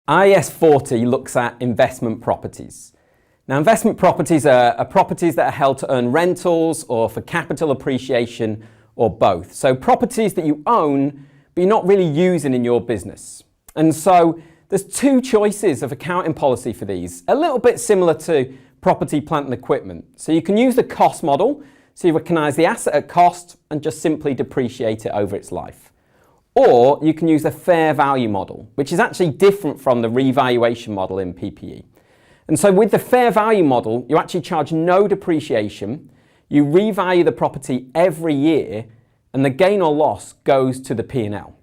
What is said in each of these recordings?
IAS 40 looks at investment properties. Now, investment properties are properties that are held to earn rentals or for capital appreciation or both. So properties that you own, but you're not really using in your business. And so there's two choices of accounting policy for these, a little bit similar to property, plant and equipment. So you can use the cost model, so you recognise the asset at cost and just simply depreciate it over its life. Or you can use the fair value model, which is actually different from the revaluation model in PPE. And so with the fair value model, you actually charge no depreciation, you revalue the property every year, and the gain or loss goes to the P&L.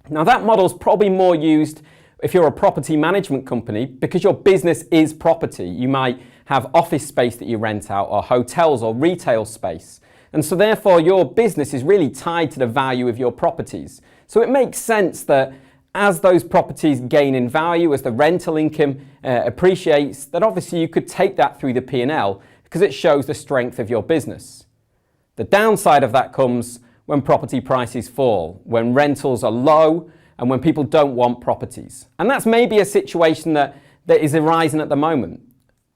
Now that model is probably more used if you're a property management company because your business is property. You might have office space that you rent out or hotels or retail space. And so therefore your business is really tied to the value of your properties. So it makes sense that as those properties gain in value, as the rental income appreciates, that obviously you could take that through the P&L because it shows the strength of your business. The downside of that comes when property prices fall, when rentals are low and when people don't want properties. And that's maybe a situation that is arising at the moment.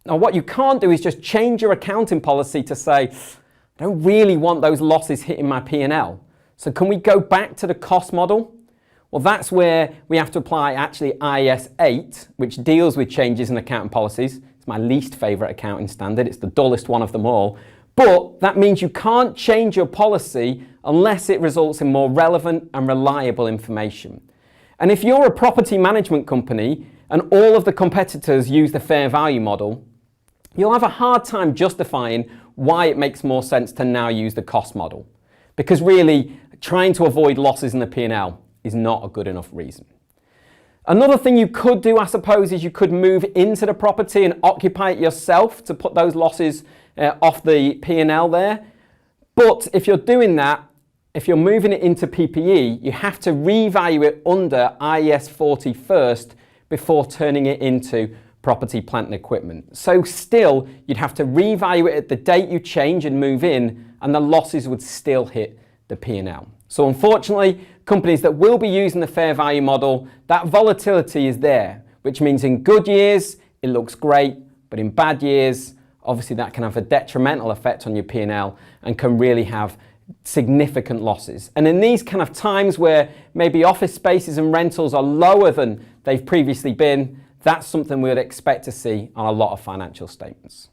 Now what you can't do is just change your accounting policy to say, I don't really want those losses hitting my P&L. So can we go back to the cost model? Well, that's where we have to apply actually IAS 8, which deals with changes in accounting policies. It's my least favourite accounting standard. It's the dullest one of them all. But that means you can't change your policy unless it results in more relevant and reliable information. And if you're a property management company and all of the competitors use the fair value model, you'll have a hard time justifying why it makes more sense to now use the cost model. Because really, trying to avoid losses in the P&L is not a good enough reason. Another thing you could do, I suppose, is you could move into the property and occupy it yourself to put those losses off the P&L there. But if you're doing that, if you're moving it into PPE, you have to revalue it under IAS 40 first before turning it into property, plant and equipment. So still, you'd have to revalue it at the date you change and move in, and the losses would still hit the P&L. So unfortunately, companies that will be using the fair value model, that volatility is there, which means in good years, it looks great, but in bad years, obviously that can have a detrimental effect on your P&L and can really have significant losses. And in these kind of times where maybe office spaces and rentals are lower than they've previously been, that's something we would expect to see on a lot of financial statements.